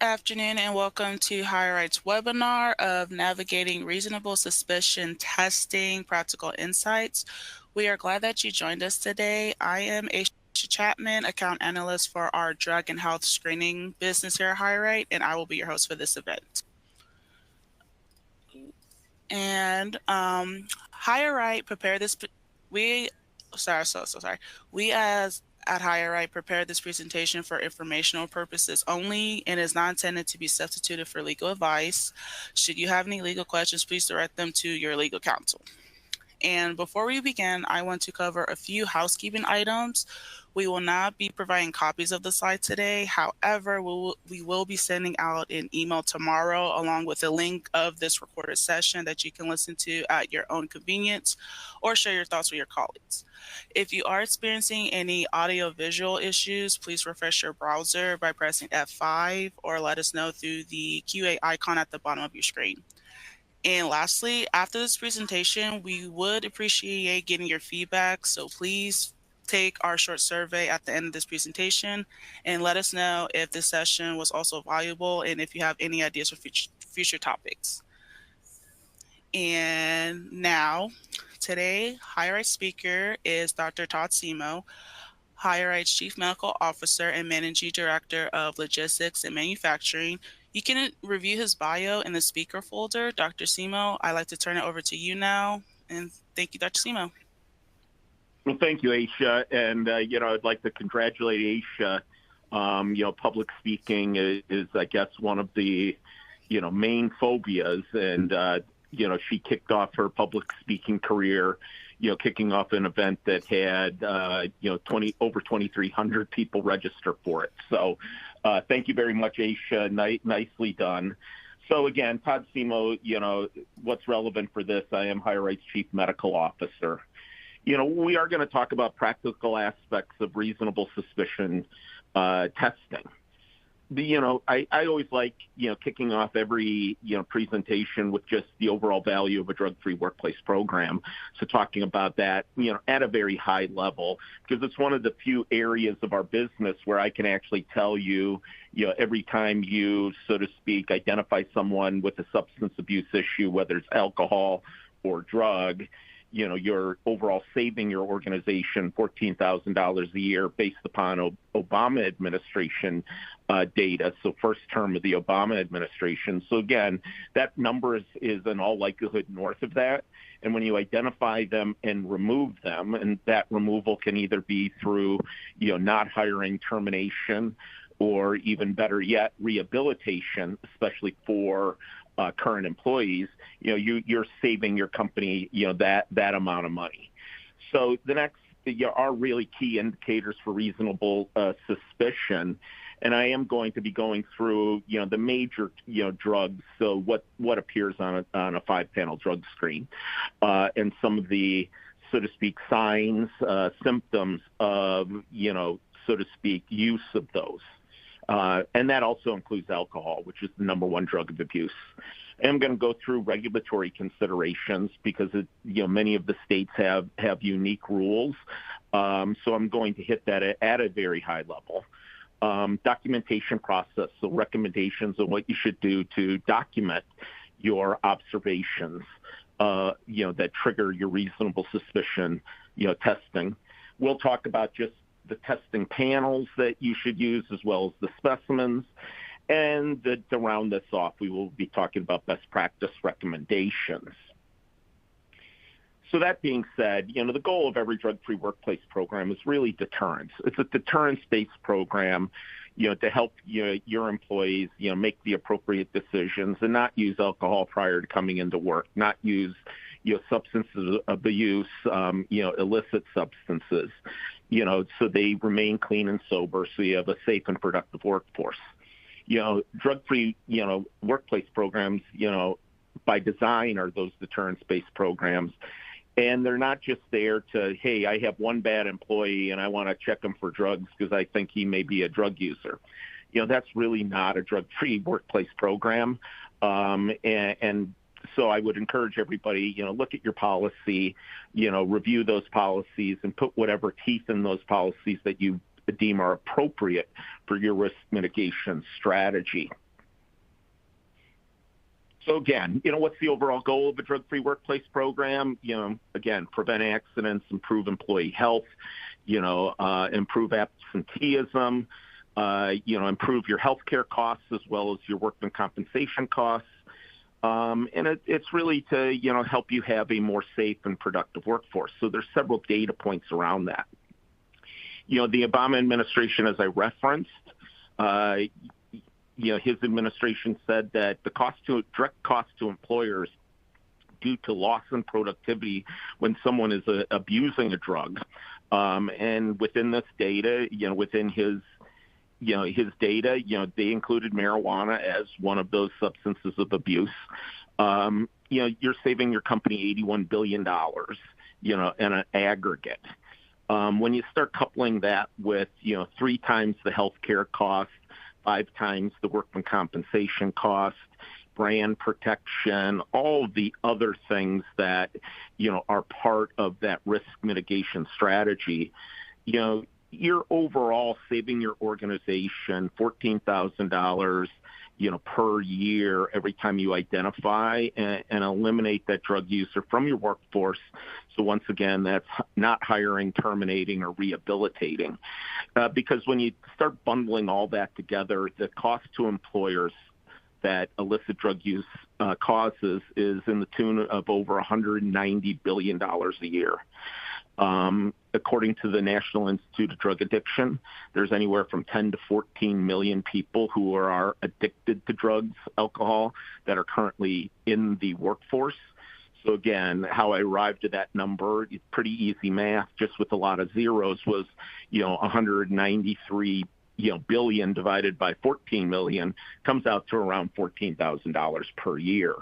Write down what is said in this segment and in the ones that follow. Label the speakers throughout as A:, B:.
A: Afternoon and welcome to HireRight's webinar of Navigating Reasonable Suspicion Testing Practical Insights. We are glad that you joined us today. I am Aisha Chapman, account analyst for our drug and health screening business here at HireRight, and I will be your host for this event. And HireRight prepared this. We sorry. We as at HireRight prepared this presentation for informational purposes only and is not intended to be substituted for legal advice. Should you have any legal questions, please direct them to your legal counsel. And before we begin, I want to cover a few housekeeping items. We will not be providing copies of the slide today. However, we will be sending out an email tomorrow along with a link of this recorded session that you can listen to at your own convenience or share your thoughts with your colleagues. If you are experiencing any audio-visual issues, please refresh your browser by pressing F5 or let us know through the QA icon at the bottom of your screen. And lastly, after this presentation, we would appreciate getting your feedback. So please take our short survey at the end of this presentation and let us know if this session was also valuable and if you have any ideas for future topics. And now, today, HireRight speaker is Dr. Todd Simo, HireRight's Chief Medical Officer and Managing Director of Logistics and Manufacturing. You can review his bio in the speaker folder. Dr. Simo, I'd like to turn it over to you now. And thank you, Dr. Simo.
B: Well, thank you, Aisha. And, I'd like to congratulate Aisha. Public speaking is, I guess, one of the, main phobias. And, she kicked off her public speaking career, kicking off an event that had, over 2,300 people register for it. So thank you very much, Aisha. Nicely done. So again, Todd Simo, what's relevant for this, I am HireRight's Chief Medical Officer. We are going to talk about practical aspects of reasonable suspicion testing. I always like, kicking off every, presentation with just the overall value of a drug-free workplace program. So talking about that, at a very high level, because it's one of the few areas of our business where I can actually tell you, every time you, so to speak, identify someone with a substance abuse issue, whether it's alcohol or drug, you're overall saving your organization $14,000 a year based upon Obama administration data. So first term of the Obama administration. So again, that number is in all likelihood north of that. And when you identify them and remove them, and that removal can either be through, not hiring, termination, or even better yet, rehabilitation, especially for current employees, you're saving your company, that amount of money. So the next are really key indicators for reasonable suspicion. And I am going to be going through, the major, drugs. So what appears on a 5-panel drug screen, and some of the, so to speak, signs, symptoms of, so to speak, use of those. And that also includes alcohol, which is the number one drug of abuse. And I'm going to go through regulatory considerations because many of the states have unique rules. So I'm going to hit that at a very high level. Documentation process, so recommendations of what you should do to document your observations, that trigger your reasonable suspicion, testing. We'll talk about just the testing panels that you should use, as well as the specimens. And to round this off, we will be talking about best practice recommendations. So that being said, the goal of every drug-free workplace program is really deterrence. It's a deterrence-based program, to help your employees, make the appropriate decisions and not use alcohol prior to coming into work, not use substances of abuse, illicit substances, so they remain clean and sober, so you have a safe and productive workforce. Drug-free, workplace programs, by design are those deterrence-based programs. And they're not just there to, hey, I have one bad employee and I want to check him for drugs because I think he may be a drug user. That's really not a drug-free workplace program. And so I would encourage everybody, look at your policy, review those policies and put whatever teeth in those policies that you deem are appropriate for your risk mitigation strategy. So again, what's the overall goal of a drug-free workplace program? Again, prevent accidents, improve employee health, improve absenteeism, improve your healthcare costs as well as your workman compensation costs. And it's really to, help you have a more safe and productive workforce. So there's several data points around that. The Obama administration, as I referenced, his administration said that the direct cost to employers due to loss in productivity when someone is abusing a drug, and within this data, within his data, they included marijuana as one of those substances of abuse. You're saving your company $81 billion, in an aggregate. When you start coupling that with, 3 times the healthcare cost, 5 times the workman compensation cost, brand protection, all of the other things that, are part of that risk mitigation strategy, you're overall saving your organization $14,000, per year every time you identify and eliminate that drug user from your workforce. So once again, that's not hiring, terminating, or rehabilitating. Because when you start bundling all that together, the cost to employers that illicit drug use causes is in the tune of over $190 billion a year. According to the National Institute of Drug Addiction, there's anywhere from 10 to 14 million people who are addicted to drugs, alcohol, that are currently in the workforce. So again, how I arrived at that number, it's pretty easy math, just with a lot of zeros, was 193 billion divided by 14 million comes out to around $14,000 per year.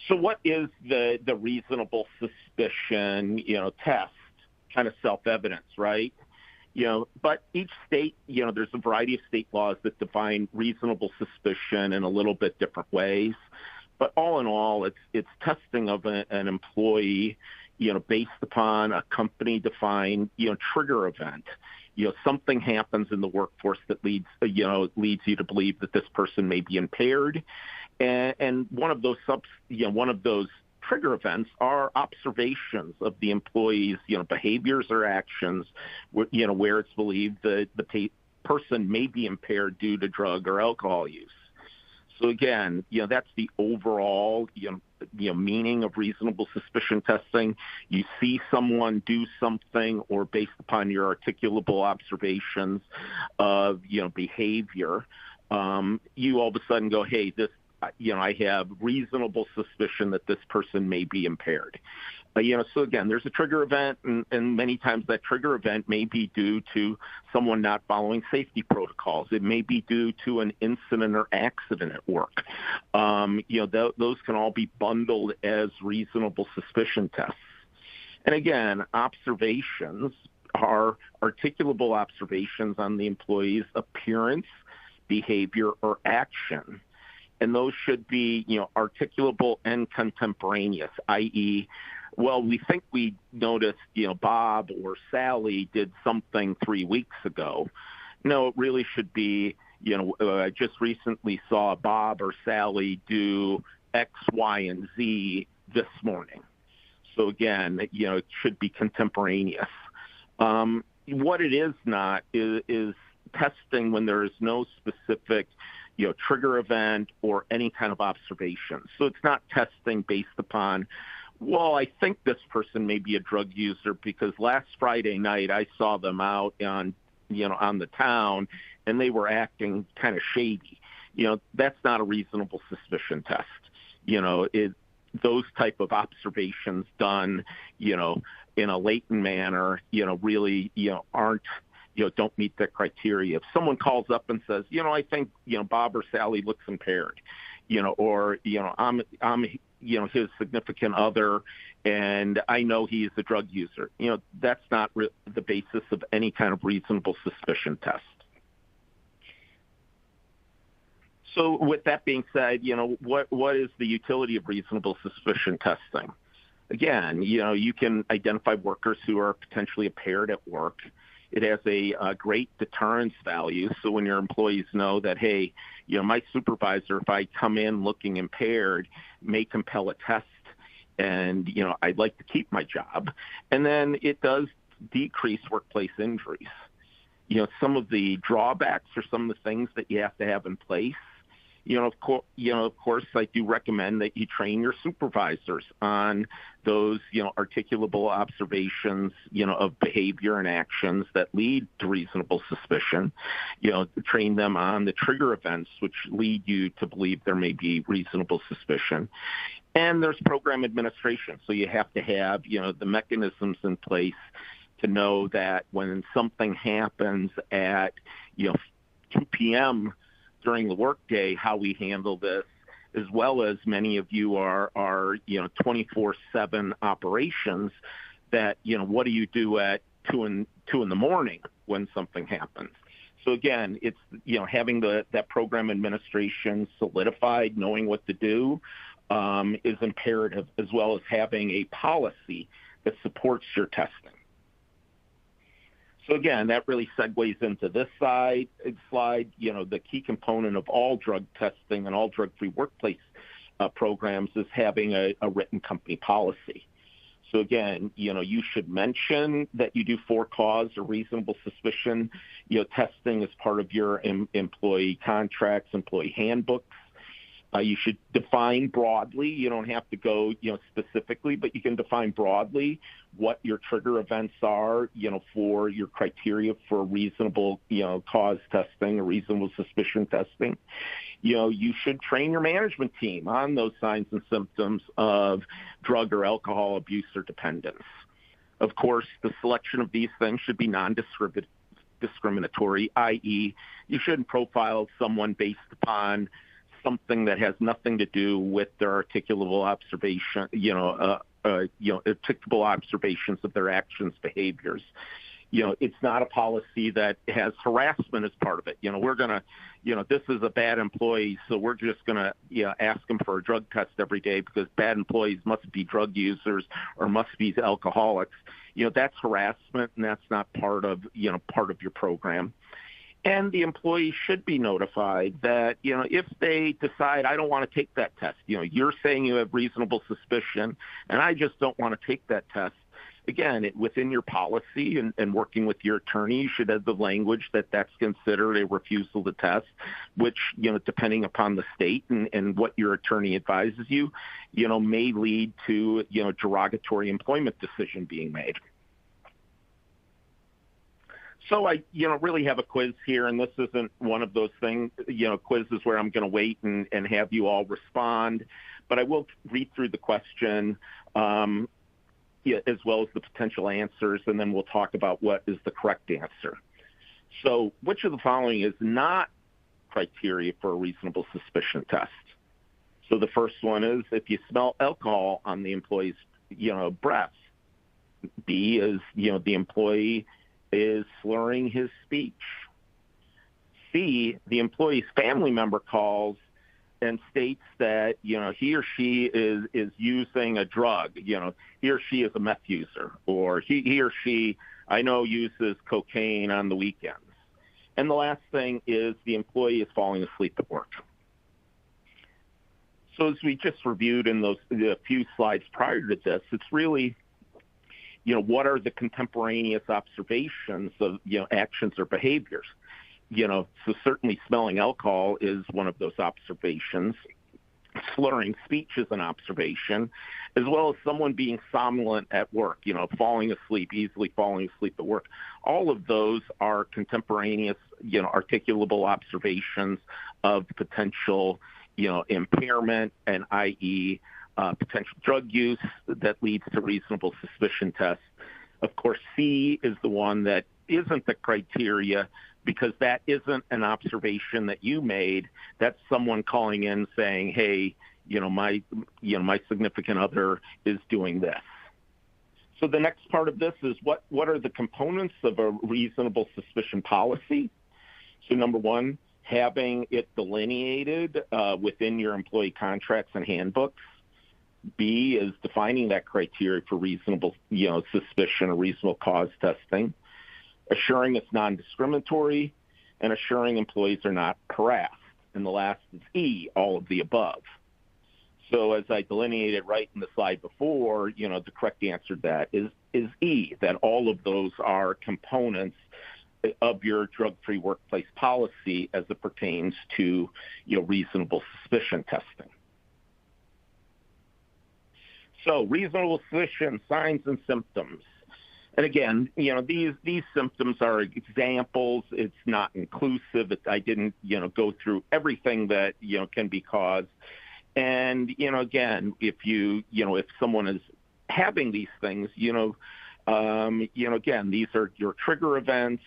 B: So what is the reasonable suspicion, test? Kind of self-evidence, right? But each state, there's a variety of state laws that define reasonable suspicion in a little bit different ways. But all in all, it's testing of an employee, based upon a company-defined, trigger event. Something happens in the workforce that leads you to believe that this person may be impaired. And one of those trigger events are observations of the employee's, behaviors or actions, where it's believed that the person may be impaired due to drug or alcohol use. So again, that's the overall, meaning of reasonable suspicion testing. You see someone do something, or based upon your articulable observations of, behavior, you all of a sudden go, hey, this, I have reasonable suspicion that this person may be impaired. So again, there's a trigger event, and many times that trigger event may be due to someone not following safety protocols. It may be due to an incident or accident at work. Those can all be bundled as reasonable suspicion tests. And again, observations are articulable observations on the employee's appearance, behavior, or action. And those should be, articulable and contemporaneous, i.e., well, we think we noticed, Bob or Sally did something 3 weeks ago. No, it really should be, I just recently saw Bob or Sally do X, Y, and Z this morning. So again, it should be contemporaneous. What it is not is testing when there is no specific trigger event or any kind of observation. So it's not testing based upon, well, I think this person may be a drug user because last Friday night I saw them out on the town and they were acting kind of shady. That's not a reasonable suspicion test. Those type of observations done, in a latent manner, really, aren't, don't meet that criteria. If someone calls up and says, I think, Bob or Sally looks impaired, or, I'm his significant other and I know he is a drug user, that's not the basis of any kind of reasonable suspicion test. So with that being said, what is the utility of reasonable suspicion testing? Again, you can identify workers who are potentially impaired at work. It has a great deterrence value. So when your employees know that, hey, my supervisor, if I come in looking impaired, may compel a test, and I'd like to keep my job. And then it does decrease workplace injuries. Some of the drawbacks are some of the things that you have to have in place. Of course, I do recommend that you train your supervisors on those, articulable observations, of behavior and actions that lead to reasonable suspicion. Train them on the trigger events which lead you to believe there may be reasonable suspicion. And there's program administration. So you have to have, the mechanisms in place to know that when something happens at, 2 p.m., during the workday, how we handle this, as well as many of you are 24/7 operations. That what do you do at 2 in the morning when something happens? So again, it's having that program administration solidified, knowing what to do, is imperative, as well as having a policy that supports your testing. So again, that really segues into this slide. The key component of all drug testing and all drug-free workplace programs is having a written company policy. So again, you should mention that you do for-cause or reasonable suspicion, testing as part of your employee contracts, employee handbooks. You should define broadly. You don't have to go, specifically, but you can define broadly what your trigger events are, for your criteria for reasonable, cause testing or reasonable suspicion testing. You should train your management team on those signs and symptoms of drug or alcohol abuse or dependence. Of course, the selection of these things should be non-discriminatory, i.e., you shouldn't profile someone based upon something that has nothing to do with their articulable observation, articulable observations of their actions, behaviors. It's not a policy that has harassment as part of it. We're going to, this is a bad employee, so we're just going to, ask them for a drug test every day because bad employees must be drug users or must be alcoholics. That's harassment, and that's not part of your program. And the employee should be notified that, if they decide, I don't want to take that test, you're saying you have reasonable suspicion, and I just don't want to take that test. Again, within your policy and working with your attorney, you should have the language that that's considered a refusal to test, which, depending upon the state and what your attorney advises you, may lead to, derogatory employment decision being made. So I, really have a quiz here, and this isn't one of those things, quizzes where I'm going to wait and have you all respond, but I will read through the question as well as the potential answers, and then we'll talk about what is the correct answer. So which of the following is not criteria for a reasonable suspicion test? So the first one is if you smell alcohol on the employee's, breath. B is, the employee is slurring his speech. C, the employee's family member calls and states that, he or she is using a drug, he or she is a meth user, or he or she, I know, uses cocaine on the weekends. And the last thing is the employee is falling asleep at work. So as we just reviewed in the few slides prior to this, it's really, what are the contemporaneous observations of, actions or behaviors? So certainly smelling alcohol is one of those observations. Slurring speech is an observation, as well as someone being somnolent at work, falling asleep, easily falling asleep at work. All of those are contemporaneous, articulable observations of potential, impairment and i.e., potential drug use that leads to reasonable suspicion tests. Of course, C is the one that isn't the criteria because that isn't an observation that you made. That's someone calling in saying, hey, my significant other is doing this. So the next part of this is what are the components of a reasonable suspicion policy? So number one, having it delineated within your employee contracts and handbooks. B is defining that criteria for reasonable, suspicion or reasonable cause testing. assuring it's non-discriminatory, and assuring employees are not harassed. And the last is E, all of the above. So as I delineated right in the slide before, the correct answer to that is E, that all of those are components of your drug-free workplace policy as it pertains to, reasonable suspicion testing. So reasonable suspicion, signs and symptoms. And again, these symptoms are examples. It's not inclusive. I didn't, go through everything that, can be caused. And, again, if someone is having these things, again, these are your trigger events.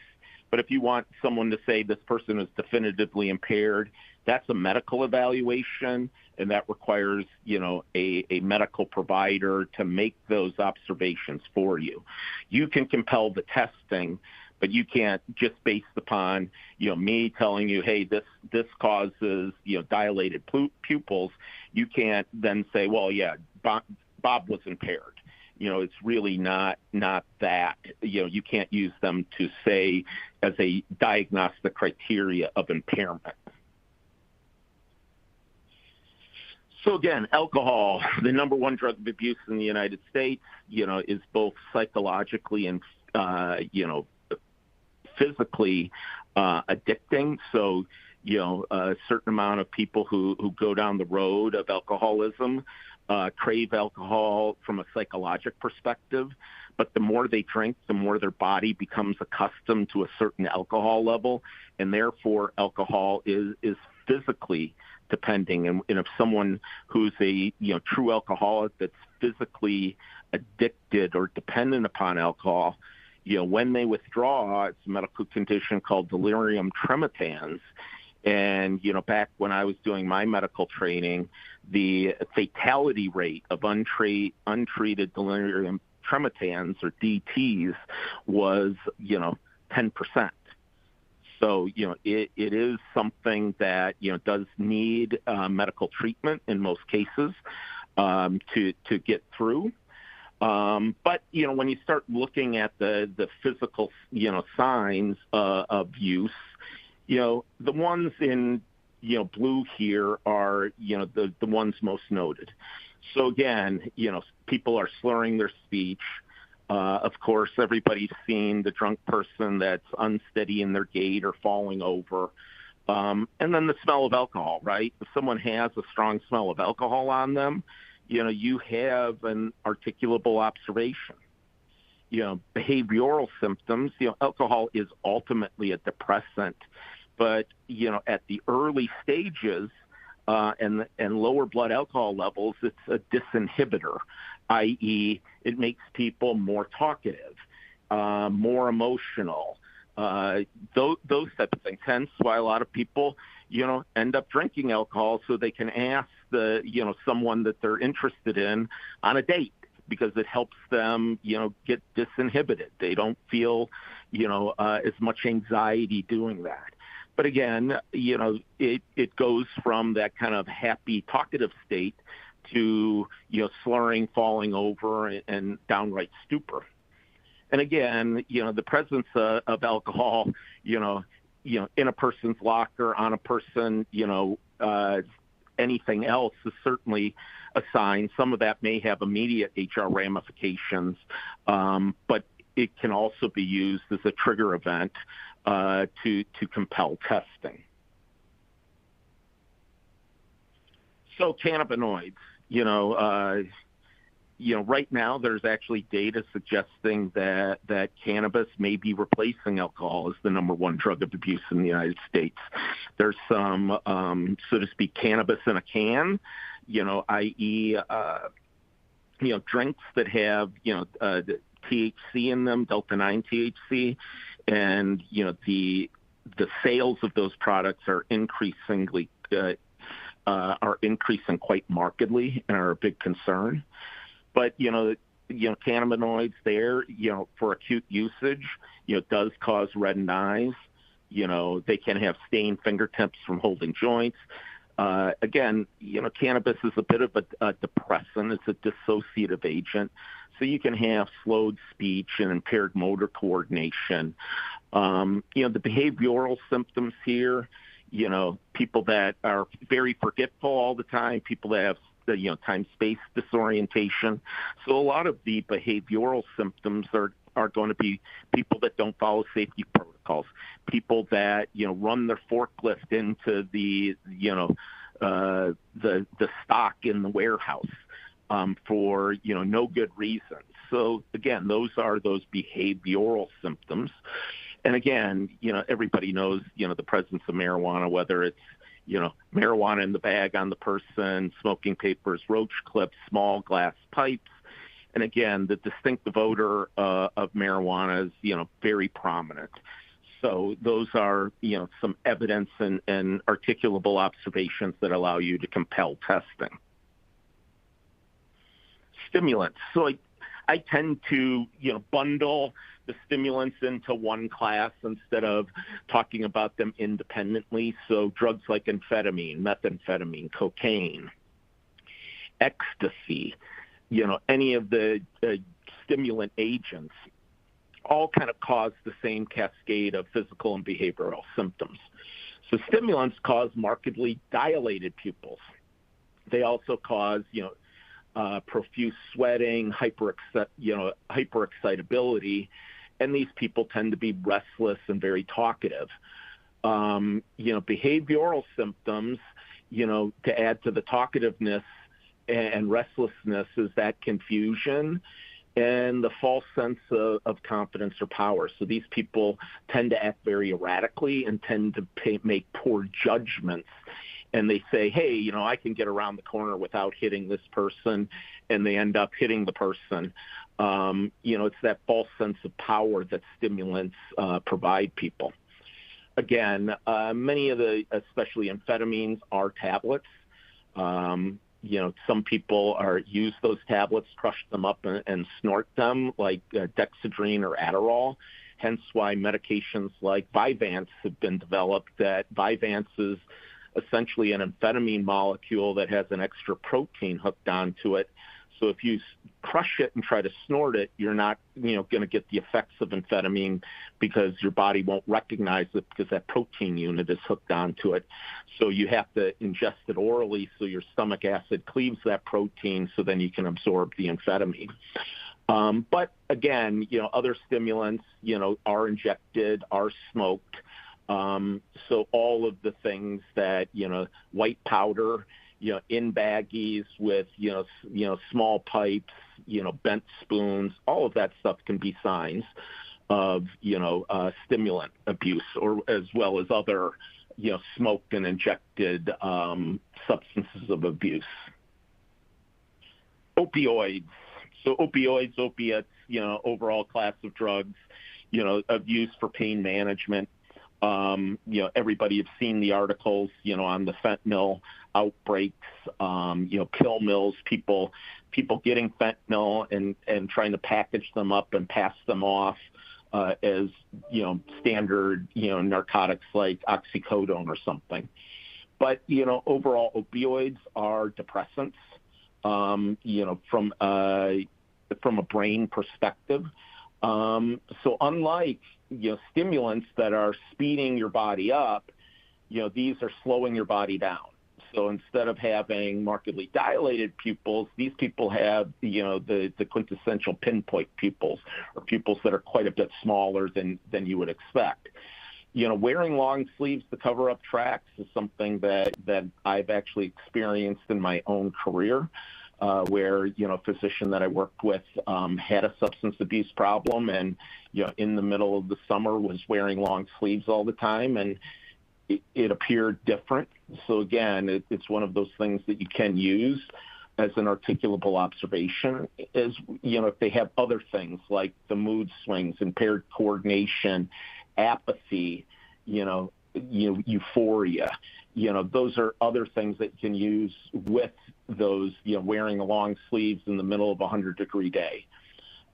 B: But if you want someone to say this person is definitively impaired, that's a medical evaluation, and that requires, a medical provider to make those observations for you. You can compel the testing, but you can't just based upon, me telling you, hey, this causes, dilated pupils. You can't then say, well, yeah, Bob was impaired. It's really not that. You can't use them to say as a diagnostic criteria of impairment. So again, alcohol, the number one drug of abuse in the United States, is both psychologically and, physically addicting. So, a certain amount of people who go down the road of alcoholism crave alcohol from a psychological perspective. But the more they drink, the more their body becomes accustomed to a certain alcohol level, and therefore alcohol is physically depending. And if someone who's a true alcoholic that's physically addicted or dependent upon alcohol, when they withdraw, it's a medical condition called delirium tremens. And, back when I was doing my medical training, the fatality rate of untreated delirium tremens, or DTs, was, 10%. So, it is something that, does need medical treatment in most cases to get through. But, when you start looking at the physical, signs of use, the ones in, blue here are, the ones most noted. So again, people are slurring their speech. Of course, everybody's seen the drunk person that's unsteady in their gait or falling over. And then the smell of alcohol, right? If someone has a strong smell of alcohol on them, you have an articulable observation. Behavioral symptoms, alcohol is ultimately a depressant, but, at the early stages and lower blood alcohol levels, it's a disinhibitor, i.e. it makes people more talkative, more emotional, those type of things. Hence why a lot of people, end up drinking alcohol so they can ask someone that they're interested in on a date, because it helps them, get disinhibited. They don't feel, as much anxiety doing that. But again, it goes from that kind of happy, talkative state to, slurring, falling over, and downright stupor. And again, the presence of alcohol, in a person's locker, on a person, anything else is certainly a sign. Some of that may have immediate HR ramifications, but it can also be used as a trigger event to compel testing. So cannabinoids, right now there's actually data suggesting that cannabis may be replacing alcohol as the number one drug of abuse in the United States. There's some, so to speak, cannabis in a can, i.e., drinks that have, the THC in them, delta-9 THC, and, the sales of those products are increasing quite markedly and are a big concern. But, cannabinoids there, for acute usage, does cause reddened eyes. They can have stained fingertips from holding joints. Again, cannabis is a bit of a depressant. It's a dissociative agent. So you can have slowed speech and impaired motor coordination. The behavioral symptoms here, people that are very forgetful all the time, people that have time-space disorientation. So a lot of the behavioral symptoms are going to be people that don't follow safety protocols, people that run their forklift into the stock in the warehouse for no good reason. So again, those are those behavioral symptoms. And again, everybody knows the presence of marijuana, whether it's marijuana in the bag on the person, smoking papers, roach clips, small glass pipes. And again, the distinctive odor of marijuana is, very prominent. So those are, some evidence and articulable observations that allow you to compel testing. Stimulants. So I tend to, bundle the stimulants into one class instead of talking about them independently. So drugs like amphetamine, methamphetamine, cocaine, ecstasy, any of the stimulant agents all kind of cause the same cascade of physical and behavioral symptoms. So stimulants cause markedly dilated pupils. They also cause, profuse sweating, hyperexcitability, and these people tend to be restless and very talkative. Behavioral symptoms, to add to the talkativeness and restlessness is that confusion and the false sense of confidence or power. So these people tend to act very erratically and tend to make poor judgments. And they say, hey, I can get around the corner without hitting this person, and they end up hitting the person. It's that false sense of power that stimulants provide people. Again, many of especially amphetamines, are tablets. Some people use those tablets, crush them up and snort them like Dexedrine or Adderall. Hence why medications like Vyvanse have been developed. That Vyvanse is essentially an amphetamine molecule that has an extra protein hooked onto it. So if you crush it and try to snort it, you're not, going to get the effects of amphetamine because your body won't recognize it because that protein unit is hooked onto it. So you have to ingest it orally so your stomach acid cleaves that protein so then you can absorb the amphetamine. But again, other stimulants, are injected, are smoked. So all of the things that, white powder, in baggies with, small pipes, bent spoons, all of that stuff can be signs of, stimulant abuse, or as well as other, smoked and injected substances of abuse. Opioids. So opiates, overall class of drugs, of use for pain management. Everybody have seen the articles, on the fentanyl outbreaks, pill mills, people getting fentanyl and trying to package them up and pass them off as, standard, narcotics like oxycodone or something. But, overall opioids are depressants, from a brain perspective. So unlike, stimulants that are speeding your body up, these are slowing your body down. So instead of having markedly dilated pupils, these people have, the quintessential pinpoint pupils, or pupils that are quite a bit smaller than you would expect. Wearing long sleeves to cover up tracks is something that I've actually experienced in my own career. Where, a physician that I worked with had a substance abuse problem and, in the middle of the summer was wearing long sleeves all the time, and it appeared different. So again, it's one of those things that you can use as an articulable observation, is, if they have other things like the mood swings, impaired coordination, apathy, euphoria, those are other things that you can use with those, wearing long sleeves in the middle of a 100-degree day.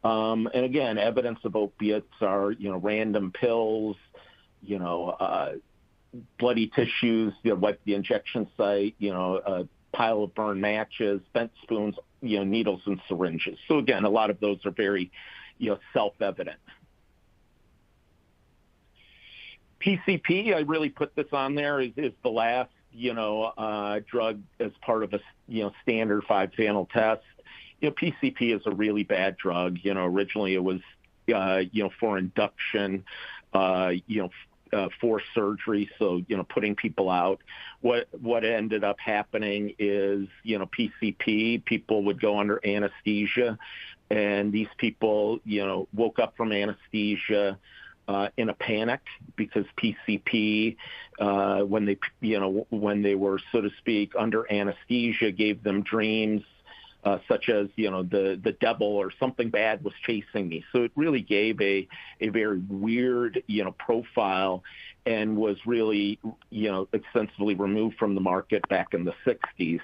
B: And again, evidence of opiates are, random pills, bloody tissues, wipe the injection site, pile of burned matches, bent spoons, needles and syringes. So again, a lot of those are very, self-evident. PCP, I really put this on there, is the last, drug as part of a, standard 5-panel test. PCP is a really bad drug. Originally it was, for induction, for surgery. So, putting people out. What ended up happening is, PCP, people would go under anesthesia, and these people, woke up from anesthesia in a panic because PCP, when they were, so to speak, under anesthesia, gave them dreams such as, the devil or something bad was chasing me. So it really gave a very weird, profile, and was really, extensively removed from the market back in the 60s.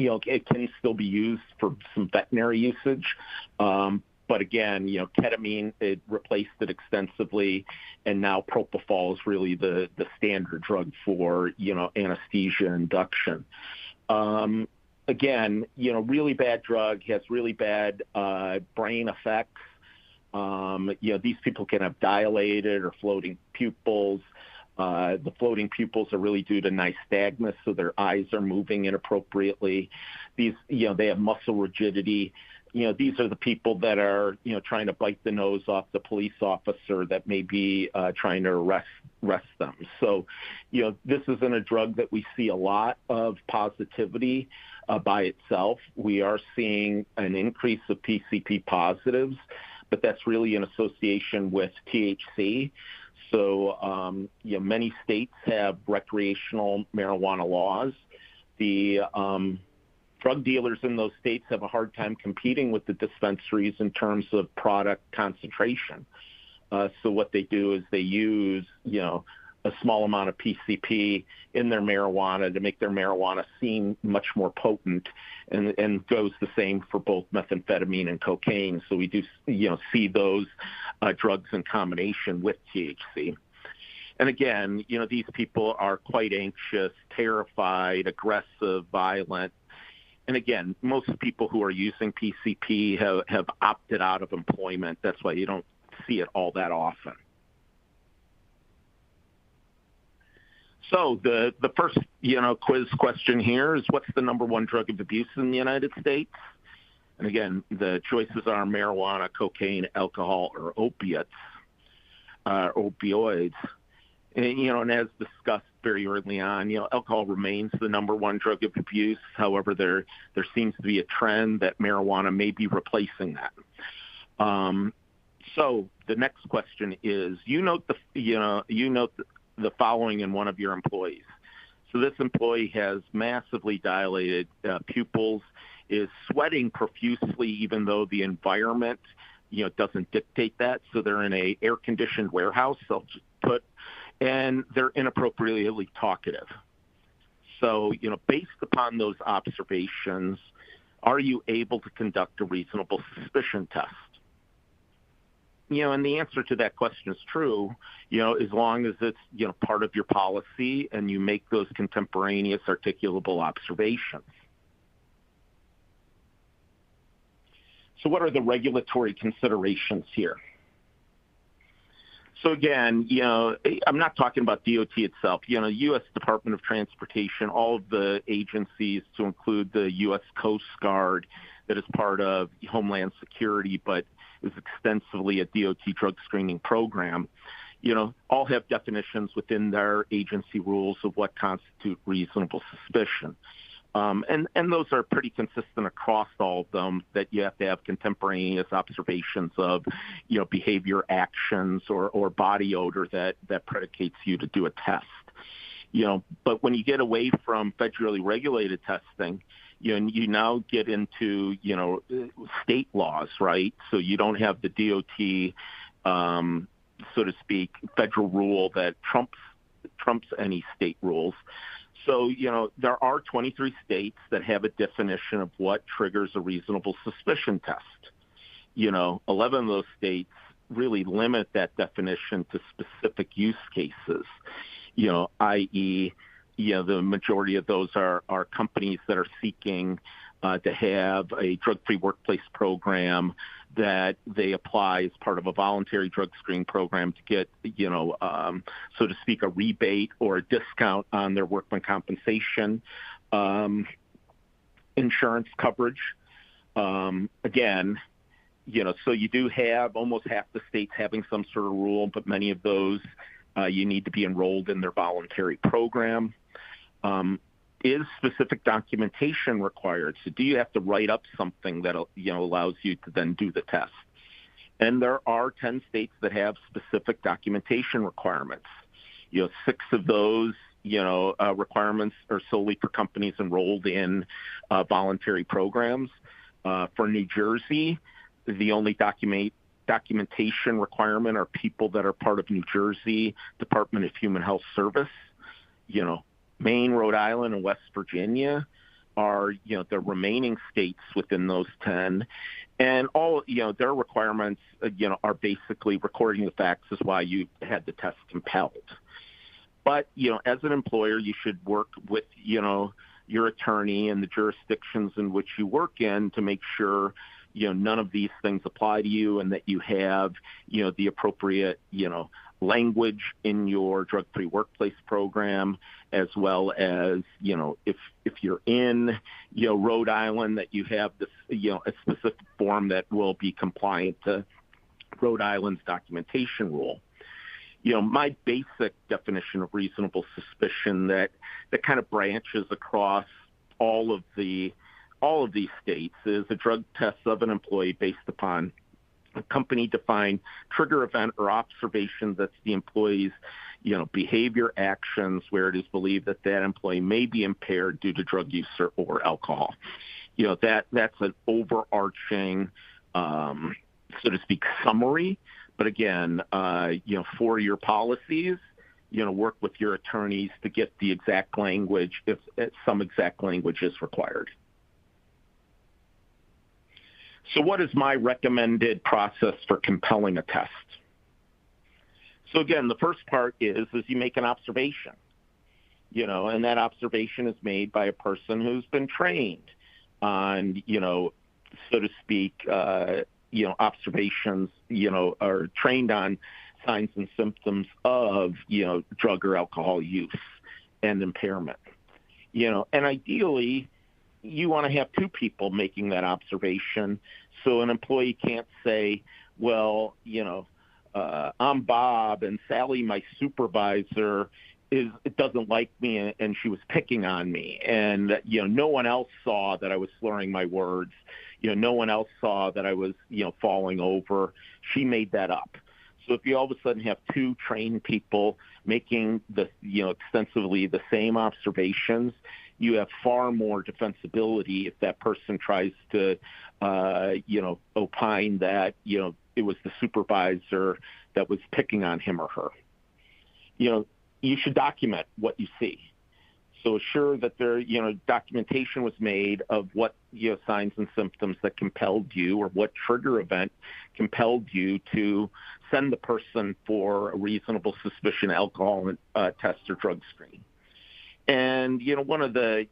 B: It can still be used for some veterinary usage. But again, ketamine, it replaced it extensively, and now propofol is really the standard drug for, anesthesia induction. Again, really bad drug, has really bad brain effects. These people can have dilated or floating pupils. The floating pupils are really due to nystagmus, so their eyes are moving inappropriately. They have muscle rigidity. These are the people that are, trying to bite the nose off the police officer that may be trying to arrest them. So, this isn't a drug that we see a lot of positivity by itself. We are seeing an increase of PCP positives, but that's really in association with THC. So, many states have recreational marijuana laws. The drug dealers in those states have a hard time competing with the dispensaries in terms of product concentration. So what they do is they use, a small amount of PCP in their marijuana to make their marijuana seem much more potent, and goes the same for both methamphetamine and cocaine. So we do, see those drugs in combination with THC. And again, these people are quite anxious, terrified, aggressive, violent. And again, most people who are using PCP have opted out of employment. That's why you don't see it all that often. So the first, quiz question here is, what's the number one drug of abuse in the United States? And again, the choices are marijuana, cocaine, alcohol, or opiates, opioids. And as discussed very early on, alcohol remains the number one drug of abuse. However, there seems to be a trend that marijuana may be replacing that. So the next question is, you note the following in one of your employees. So this employee has massively dilated pupils, is sweating profusely, even though the environment, doesn't dictate that. So they're in a air-conditioned warehouse, they'll just put, and they're inappropriately talkative. So, based upon those observations, are you able to conduct a reasonable suspicion test? And the answer to that question is true, as long as it's, part of your policy and you make those contemporaneous articulable observations. So what are the regulatory considerations here? So again, I'm not talking about DOT itself. U.S. Department of Transportation, all of the agencies, to include the U.S. Coast Guard, that is part of Homeland Security, but is extensively a DOT drug screening program, all have definitions within their agency rules of what constitute reasonable suspicion. And those are pretty consistent across all of them, that you have to have contemporaneous observations of, behavior, actions, or body odor that predicates you to do a test. But when you get away from federally regulated testing, you now get into, state laws, right? So you don't have the DOT, so to speak, federal rule that trumps any state rules. So, there are 23 states that have a definition of what triggers a reasonable suspicion test. 11 of those states really limit that definition to specific use cases, i.e., the majority of those are companies that are seeking to have a drug-free workplace program that they apply as part of a voluntary drug screening program to get, so to speak, a rebate or a discount on their workman compensation insurance coverage. Again, so you do have almost half the states having some sort of rule, but many of those you need to be enrolled in their voluntary program. Is specific documentation required? So do you have to write up something that allows you to then do the test? And there are 10 states that have specific documentation requirements. 6 of those requirements are solely for companies enrolled in voluntary programs. For New Jersey, the only documentation requirement are people that are part of New Jersey Department of Human Health Service. Maine, Rhode Island, and West Virginia are, the remaining states within those 10. And all, their requirements, are basically recording the facts is why you had the test compelled. But, as an employer, you should work with, your attorney and the jurisdictions in which you work in to make sure, none of these things apply to you and that you have, the appropriate, language in your drug-free workplace program, as well as, if you're in, Rhode Island, that you have this, a specific form that will be compliant to Rhode Island's documentation rule. My basic definition of reasonable suspicion that kind of branches across all of these states is a drug test of an employee based upon a company-defined trigger event or observation that's the employee's, behavior, actions, where it is believed that that employee may be impaired due to drug use or alcohol. That's an overarching, so to speak, summary. But again, for your policies, work with your attorneys to get the exact language if some exact language is required. So what is my recommended process for compelling a test? So again, the first part is you make an observation, and that observation is made by a person who's been trained on, so to speak, observations, are trained on signs and symptoms of, drug or alcohol use and impairment, and ideally, you want to have 2 people making that observation. So an employee can't say, well, I'm Bob and Sally, my supervisor, doesn't like me and she was picking on me. And, no one else saw that I was slurring my words. No one else saw that I was, falling over. She made that up. So if you all of a sudden have 2 trained people making extensively the same observations, you have far more defensibility if that person tries to, opine that, it was the supervisor that was picking on him or her. You should document what you see. So assure that there, documentation was made of what, signs and symptoms that compelled you or what trigger event compelled you to send the person for a reasonable suspicion alcohol test or drug screen. And, one of the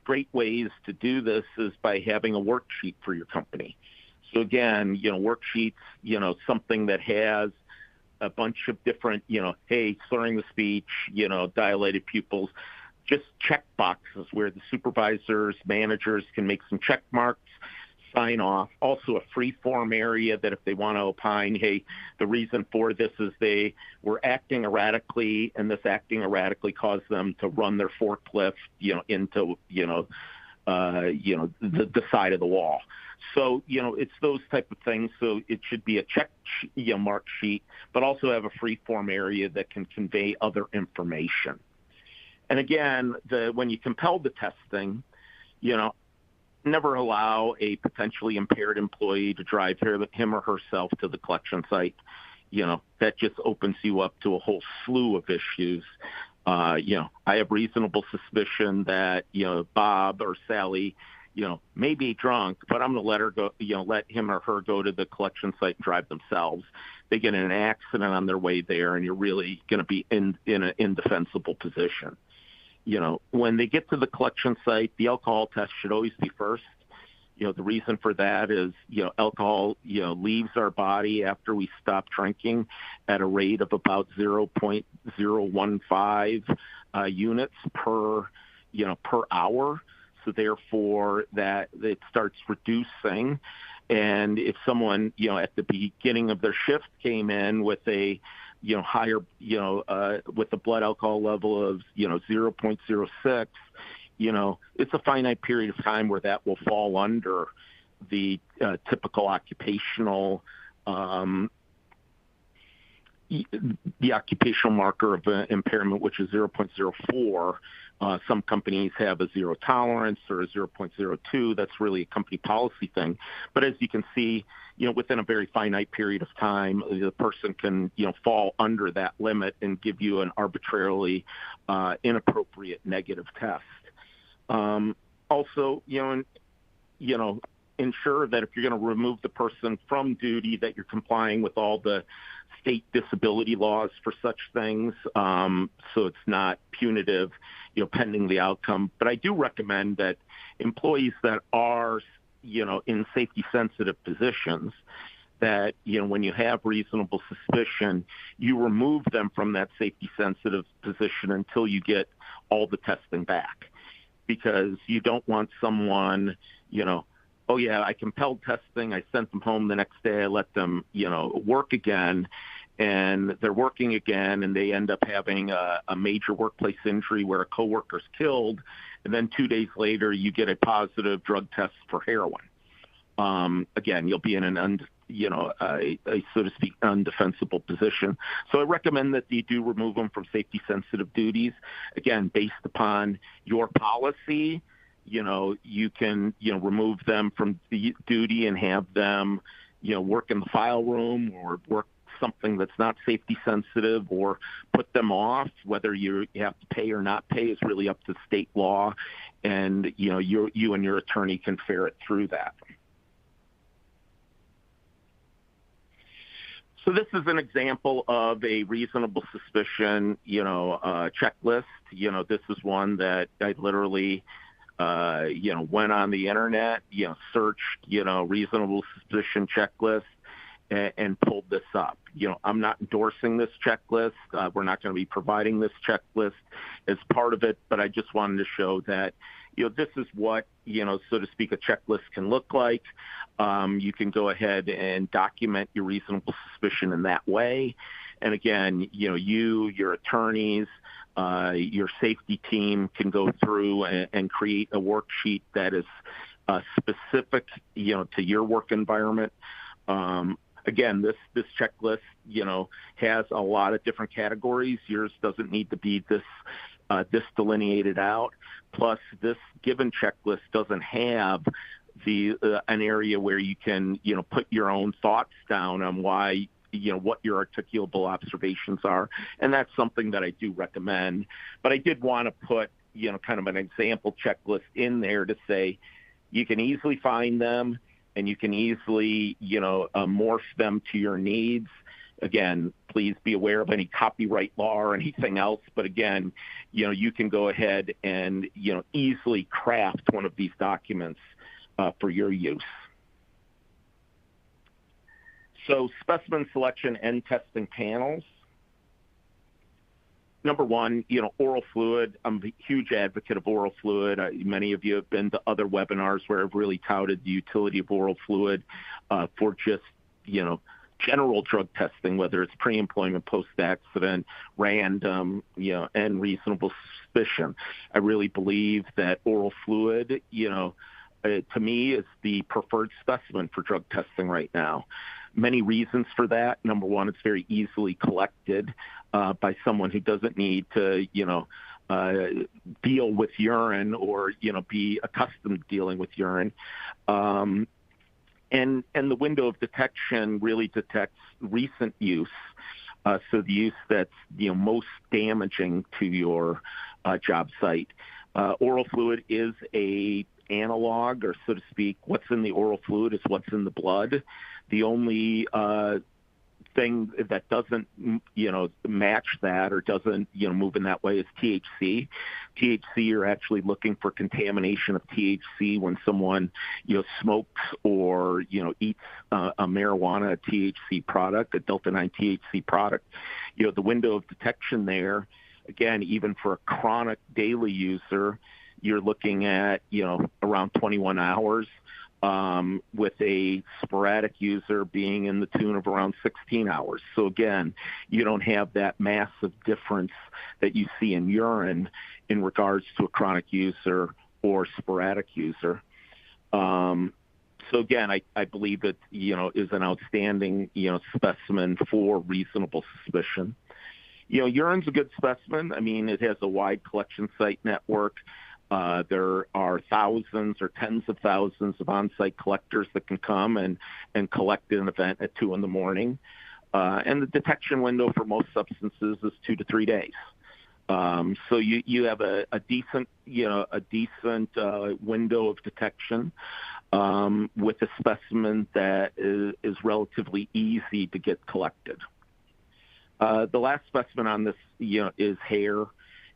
B: great ways to do this is by having a worksheet for your company. So again, worksheets, something that has a bunch of different, hey, slurring the speech, dilated pupils, just check boxes where the supervisors, managers can make some check marks, sign off. Also a free form area that if they want to opine, hey, the reason for this is they were acting erratically and this acting erratically caused them to run their forklift, into, the side of the wall. So, it's those type of things. So it should be a check, mark sheet, but also have a free form area that can convey other information. And again, when you compel the testing, never allow a potentially impaired employee to drive him or herself to the collection site. That just opens you up to a whole slew of issues. I have reasonable suspicion that, Bob or Sally, may be drunk, but I'm going to let her go, let him or her go to the collection site and drive themselves. They get in an accident on their way there, and you're really going to be in an indefensible position. when they get to the collection site, the alcohol test should always be first. The reason for that is, alcohol, leaves our body after we stop drinking at a rate of about 0.015 units per hour. So therefore that it starts reducing. And if someone, at the beginning of their shift came in with a, higher, with a blood alcohol level of, 0.06, it's a finite period of time where that will fall under the typical occupational, the occupational marker of impairment, which is 0.04. Some companies have a zero tolerance or a 0.02. That's really a company policy thing. But as you can see, within a very finite period of time, the person can, fall under that limit and give you an arbitrarily inappropriate negative test. Also, ensure that if you're going to remove the person from duty, that you're complying with all the state disability laws for such things, so it's not punitive, pending the outcome. But I do recommend that employees that are, in safety-sensitive positions, that, when you have reasonable suspicion, you remove them from that safety-sensitive position until you get all the testing back. Because you don't want someone, oh yeah, I compelled testing, I sent them home the next day, I let them, work again, and they're working again, and they end up having a major workplace injury where a coworker's killed, and then 2 days later you get a positive drug test for heroin. Again, you'll be in an a so to speak undefensible position. So I recommend that you do remove them from safety-sensitive duties. Again, based upon your policy, you can remove them from the duty and have them work in the file room or work something that's not safety sensitive, or put them off. Whether you have to pay or not pay is really up to state law, and you and your attorney can ferret through that. So this is an example of a reasonable suspicion, checklist. This is one that I literally, went on the internet, searched, reasonable suspicion checklist and pulled this up. I'm not endorsing this checklist. We're not going to be providing this checklist as part of it, but I just wanted to show that, this is what, so to speak, a checklist can look like. You can go ahead and document your reasonable suspicion in that way. And again, your attorneys, your safety team can go through and create a worksheet that is specific, to your work environment. Again, this checklist, has a lot of different categories. Yours doesn't need to be this delineated out. Plus, this given checklist doesn't have an area where you can, put your own thoughts down on why, what your articulable observations are. And that's something that I do recommend. But I did want to put, kind of an example checklist in there to say you can easily find them and you can easily, morph them to your needs. Again, please be aware of any copyright law or anything else. But again, you can go ahead and, easily craft one of these documents for your use. So specimen selection and testing panels. Number one, oral fluid. I'm a huge advocate of oral fluid. Many of you have been to other webinars where I've really touted the utility of oral fluid for just, general drug testing, whether it's pre-employment, post-accident, random, and reasonable suspicion. I really believe that oral fluid, to me, is the preferred specimen for drug testing right now. Many reasons for that. Number one, it's very easily collected by someone who doesn't need to, deal with urine or, be accustomed to dealing with urine. And the window of detection really detects recent use, so the use that's most damaging to your job site. Oral fluid is a analog, or so to speak. What's in the oral fluid is what's in the blood. The only thing that doesn't, match that or doesn't, move in that way is THC. THC, you're actually looking for contamination of THC when someone, smokes or, eats a marijuana, a THC product, a Delta-9 THC product. The window of detection there, again, even for a chronic daily user, you're looking at, around 21 hours. With a sporadic user being in the tune of around 16 hours. So again, you don't have that massive difference that you see in urine in regards to a chronic user or sporadic user. So again, I believe it, is an outstanding, specimen for reasonable suspicion. Urine's a good specimen. I mean, it has a wide collection site network. There are thousands or tens of thousands of on-site collectors that can come and collect an event at 2 in.the morning. And the detection window for most substances is 2 to 3 days. So you have a decent window of detection with a specimen that is relatively easy to get collected. The last specimen on this, is hair.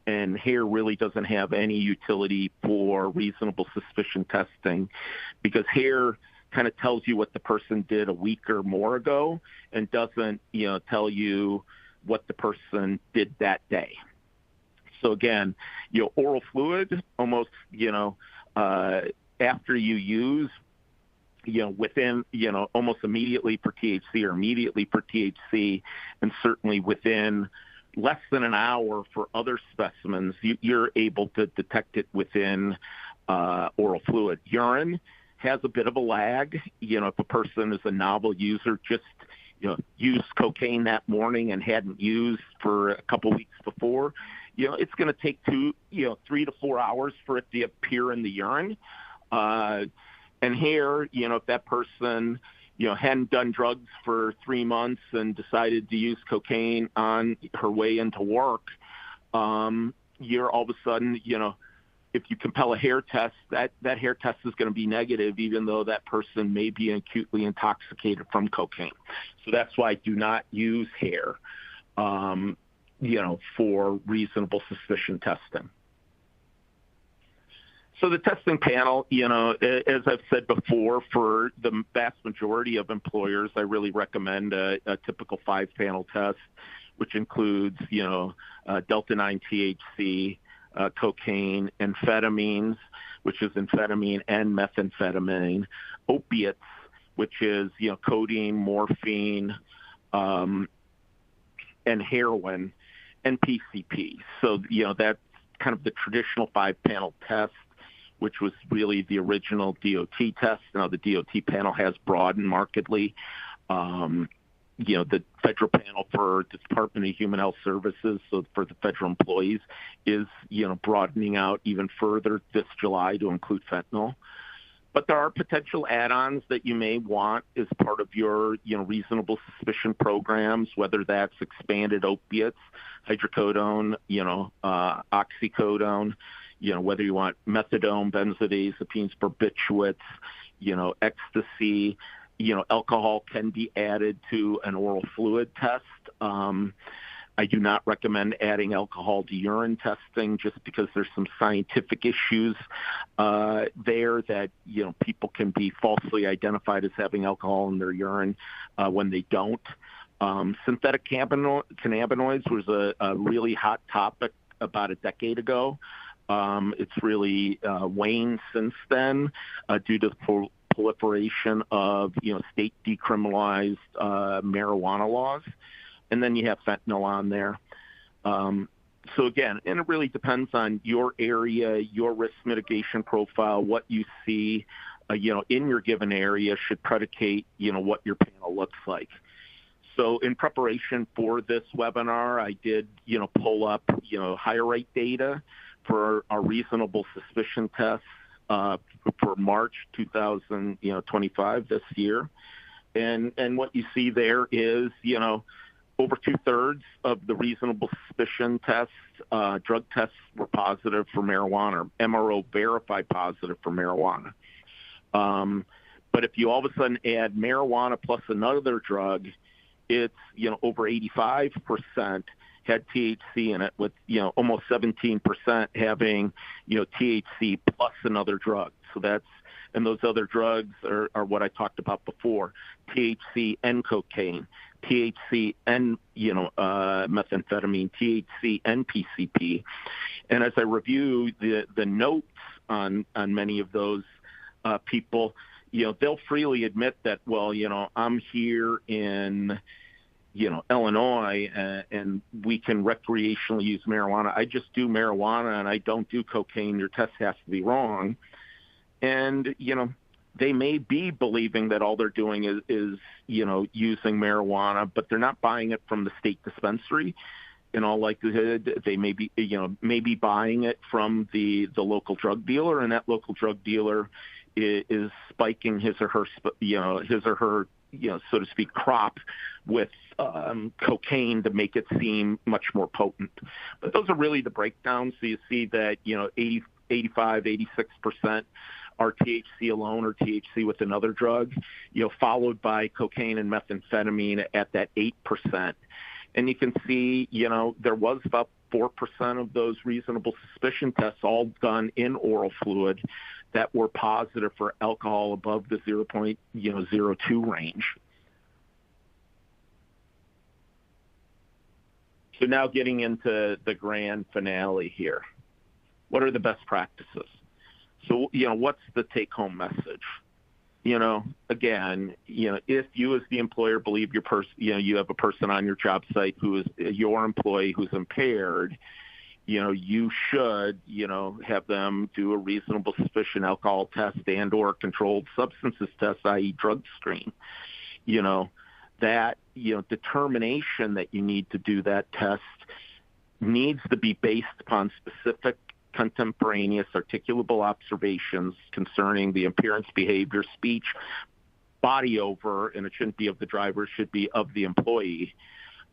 B: And hair really doesn't have any utility for reasonable suspicion testing because hair kind of tells you what the person did a week or more ago and doesn't, tell you what the person did that day. So again, oral fluid almost, after you use, within, almost immediately for THC or immediately for THC, and certainly within less than an hour for other specimens, you're able to detect it within oral fluid. Urine has a bit of a lag. If a person is a novel user, just used cocaine that morning and hadn't used for a couple weeks before, it's going to take 3 to 4 hours for it to appear in the urine. And hair, if that person hadn't done drugs for 3 months and decided to use cocaine on her way into work, you're all of a sudden, if you compel a hair test, that hair test is going to be negative, even though that person may be acutely intoxicated from cocaine. So that's why I do not use hair, for reasonable suspicion testing. So the testing panel, as I've said before, for the vast majority of employers, I really recommend a typical 5-panel test, which includes, Delta-9 THC, cocaine, amphetamines, which is amphetamine and methamphetamine, opiates, which is, codeine, morphine, and heroin, and PCP. So, that's kind of the traditional 5-panel test, which was really the original DOT test. Now the DOT panel has broadened markedly. The federal panel for the Department of Human Health Services, so for the federal employees, is, broadening out even further this July to include fentanyl. But there are potential add-ons that you may want as part of your, reasonable suspicion programs, whether that's expanded opiates, hydrocodone, oxycodone, whether you want methadone, benzodiazepines, barbiturates, ecstasy, alcohol can be added to an oral fluid test. I do not recommend adding alcohol to urine testing just because there's some scientific issues there that, people can be falsely identified as having alcohol in their urine when they don't. Synthetic cannabinoids was a really hot topic about a decade ago. It's really waned since then due to the proliferation of, state decriminalized marijuana laws. And then you have fentanyl on there. So again, and it really depends on your area, your risk mitigation profile, what you see, in your given area should predicate, what your panel looks like. So in preparation for this webinar, I did, pull up, HireRight data for our reasonable suspicion tests for March 2025 this year. And what you see there is, over 2/3 of the reasonable suspicion tests, drug tests were positive for marijuana, or MRO verified positive for marijuana. But if you all of a sudden add marijuana plus another drug, it's, over 85% had THC in it, with, almost 17% having, THC plus another drug. So and those other drugs are what I talked about before: THC and cocaine, THC and, methamphetamine, THC and PCP. And as I review the notes on many of those people, they'll freely admit that, well, I'm here in, Illinois, and we can recreationally use marijuana. I just do marijuana and I don't do cocaine. Your test has to be wrong. And, they may be believing that all they're doing is using marijuana, but they're not buying it from the state dispensary. In all likelihood, they may be buying it from the local drug dealer, and that local drug dealer is spiking his or her, so to speak, crop with cocaine to make it seem much more potent. But those are really the breakdowns. So you see that, 85, 86% are THC alone or THC with another drug, followed by cocaine and methamphetamine at that 8%. And you can see, there was about 4% of those reasonable suspicion tests, all done in oral fluid, that were positive for alcohol above the 0.02 range. So now getting into the grand finale here. What are the best practices? So, what's the take-home message? Again, if you as the employer believe you have a person on your job site who is your employee who's impaired, you should, have them do a reasonable suspicion alcohol test and or controlled substances test, i.e. drug screen. That, determination that you need to do that test needs to be based upon specific contemporaneous articulable observations concerning the appearance, behavior, speech, body over, and it shouldn't be of the driver, it should be of the employee.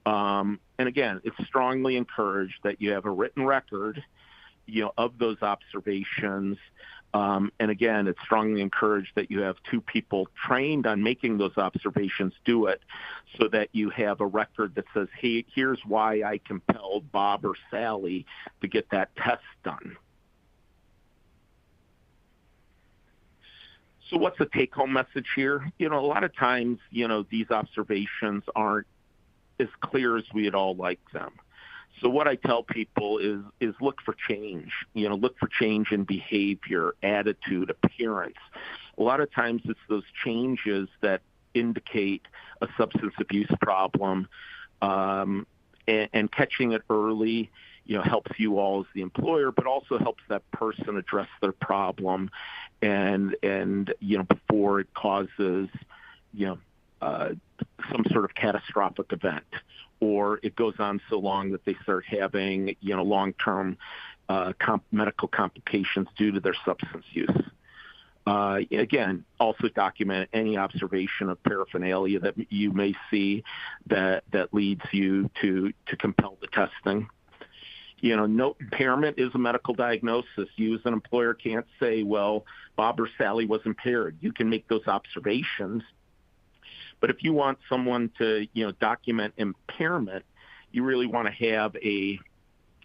B: And again, it's strongly encouraged that you have a written record, of those observations. And again, it's strongly encouraged that you have two people trained on making those observations do it, so that you have a record that says, hey, here's why I compelled Bob or Sally to get that test done. So what's the take-home message here? A lot of times, these observations aren't as clear as we'd all like them. So what I tell people is look for change. Look for change in behavior, attitude, appearance. A lot of times it's those changes that indicate a substance abuse problem, and catching it early, helps you all as the employer, but also helps that person address their problem, and before it causes some sort of catastrophic event, or it goes on so long that they start having, long-term medical complications due to their substance use. Again, also document any observation of paraphernalia that you may see that leads you to compel the testing. No impairment is a medical diagnosis. You as an employer can't say, well, Bob or Sally was impaired. You can make those observations. But if you want someone to, document impairment, you really want to have a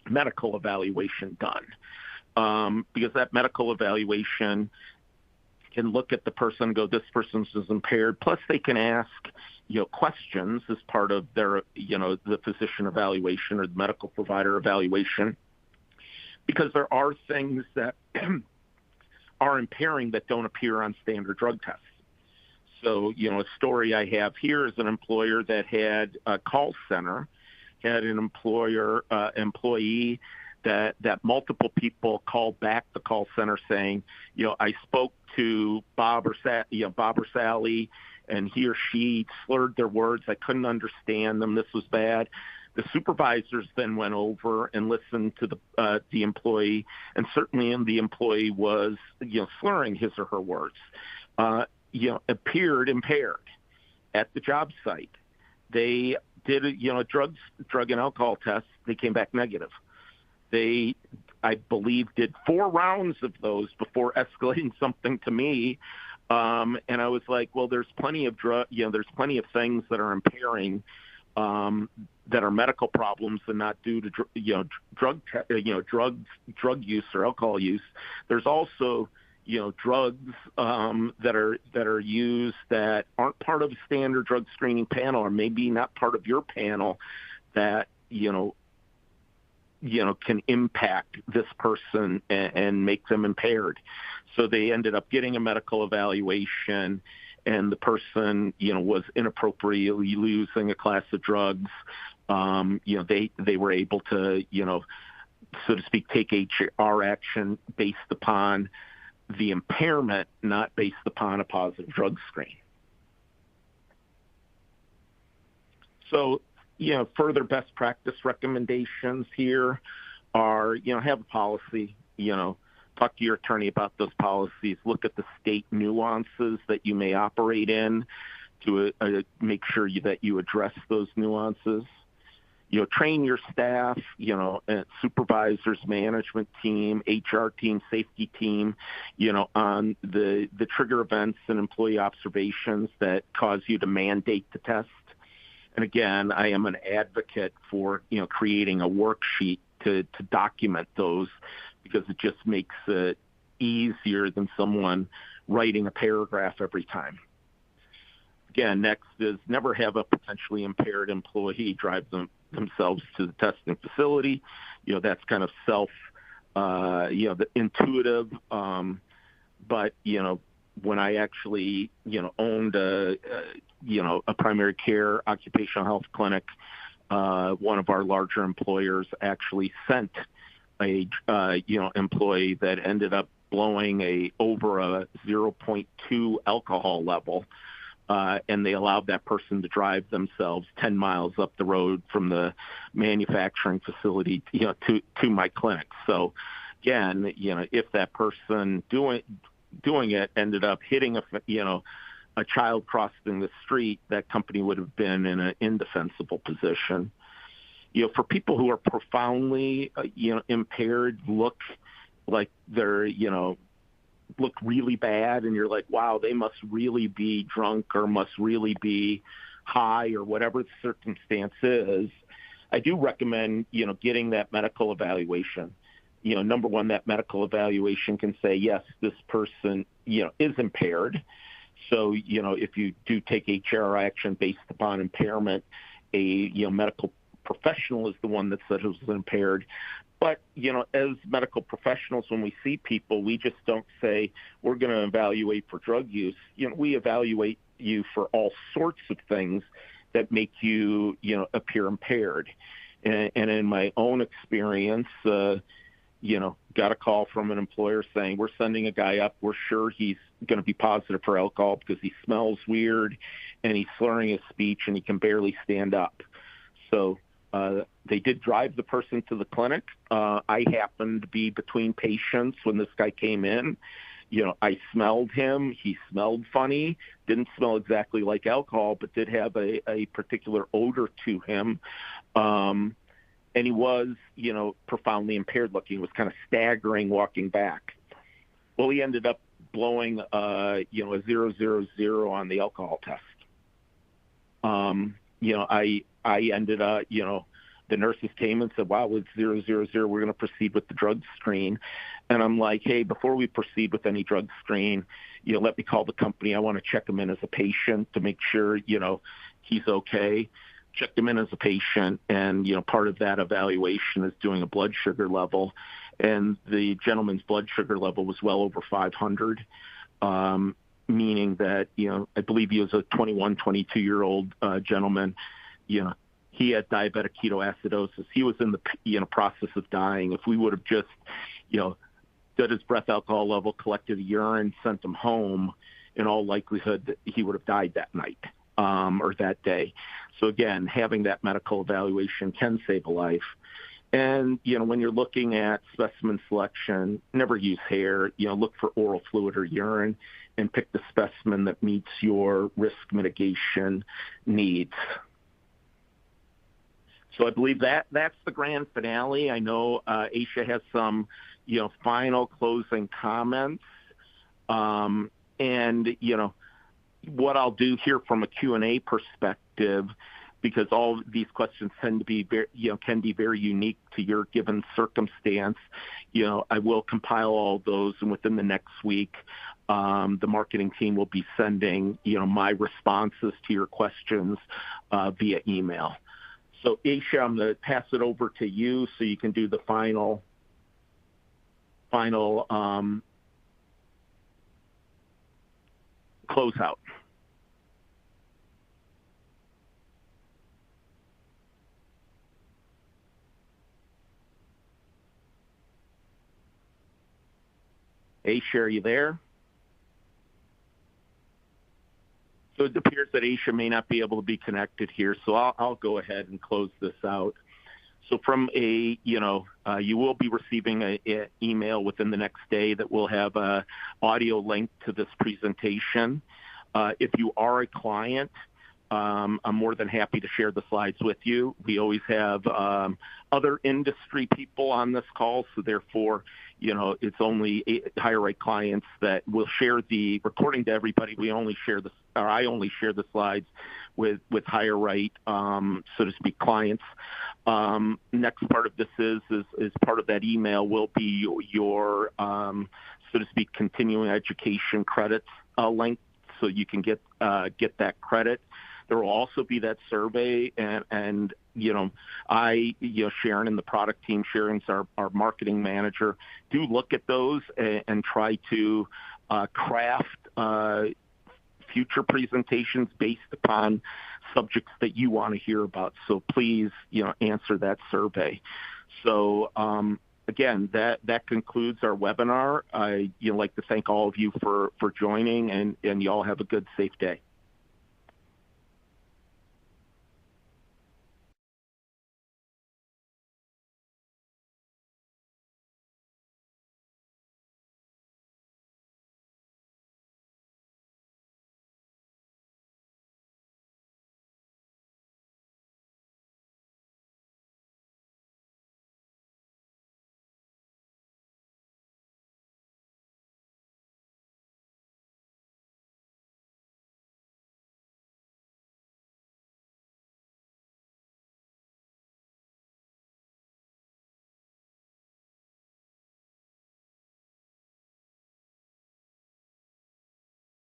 B: medical evaluation done, because that medical evaluation can look at the person and go, this person is impaired. Plus, they can ask, questions as part of their, the physician evaluation or the medical provider evaluation, because there are things that are impairing that don't appear on standard drug tests. So, a story I have here is an employer that had a call center, had an employee that multiple people called back the call center saying, I spoke to Bob or Sally, and he or she slurred their words. I couldn't understand them. This was bad. The supervisors then went over and listened to the employee, and certainly the employee was, slurring his or her words. Appeared impaired at the job site. They did a drug and alcohol test. They came back negative. They, I believe, did 4 rounds of those before escalating something to me And I was like, well, there's plenty of there's plenty of things that are impairing, that are medical problems and not due to drug use or alcohol use. There's also drugs that are used that aren't part of a standard drug screening panel, or maybe not part of your panel, that can impact this person and make them impaired. So they ended up getting a medical evaluation, and the person, was inappropriately using a class of drugs. They were able to, so to speak, take HR action based upon the impairment, not based upon a positive drug screen. So, further best practice recommendations here are, have a policy, talk to your attorney about those policies, look at the state nuances that you may operate in to make sure that you address those nuances. Train your staff, supervisors, management team, HR team, safety team, on the trigger events and employee observations that cause you to mandate the test. And again, I am an advocate for, creating a worksheet to document those, because it just makes it easier than someone writing a paragraph every time. Again, next is never have a potentially impaired employee drive themselves to the testing facility. That's kind of the intuitive. But, when I actually, owned a primary care occupational health clinic, one of our larger employers actually sent a, employee that ended up blowing over a 0.2 alcohol level. And they allowed that person to drive themselves 10 miles up the road from the manufacturing facility, to my clinic. So again, if that person doing it ended up hitting a child crossing the street, that company would have been in an indefensible position. For people who are profoundly, impaired, look like they're, look really bad, and you're like, wow, they must really be drunk or must really be high or whatever the circumstance is, I do recommend, getting that medical evaluation. Number one, that medical evaluation can say, yes, this person, is impaired. So, if you do take HR action based upon impairment, a, medical professional is the one that said it was impaired. But, as medical professionals, when we see people, we just don't say we're going to evaluate for drug use. We evaluate you for all sorts of things that make you, appear impaired. And in my own experience, got a call from an employer saying, we're sending a guy up. We're sure he's going to be positive for alcohol because he smells weird and he's slurring his speech and he can barely stand up. So they did drive the person to the clinic. I happened to be between patients when this guy came in. I smelled him. He smelled funny, didn't smell exactly like alcohol, but did have a particular odor to him. And he was, profoundly impaired looking. He was kind of staggering walking back. Well, he ended up blowing, a 0.000 on the alcohol test. I ended up, the nurses came and said, wow, with 0.000, we're going to proceed with the drug screen. And I'm like, hey, before we proceed with any drug screen, let me call the company. I want to check him in as a patient to make sure, he's okay. Checked him in as a patient, and part of that evaluation is doing a blood sugar level, and the gentleman's blood sugar level was well over 500, meaning that I believe he was a 21, 22-year-old gentleman. He had diabetic ketoacidosis. He was in the process of dying. If we would have just did his breath alcohol level, collected urine, sent him home, in all likelihood he would have died that night. Or that day. So again, having that medical evaluation can save a life. And, when you're looking at specimen selection, never use hair, look for oral fluid or urine and pick the specimen that meets your risk mitigation needs. So I believe that's the grand finale. I know Aisha has some, final closing comments. And, what I'll do here from a Q&A perspective, because all these questions tend to be can be very unique to your given circumstance. I will compile all those, and within the next week, the marketing team will be sending my responses to your questions via email. So Aisha, I'm going to pass it over to you so you can do the final closeout. Aisha, are you there? So it appears that Aisha may not be able to be connected here, so I'll go ahead and close this out. So from you will be receiving an email within the next day that will have an audio link to this presentation. If you are a client, I'm more than happy to share the slides with you. We always have other industry people on this call, so therefore, it's only HireRight clients that will share the recording to everybody. I only share the slides with HireRight, so to speak, clients. Next part of this is part of that email will be your, so to speak, continuing education credits link, so you can get that credit. There will also be that survey, and Sharon and the product team, Sharon's our marketing manager, do look at those and try to craft future presentations based upon subjects that you want to hear about. So please, answer that survey. So again, that concludes our webinar. I'd like to thank all of you for joining, and you all have a good, safe day.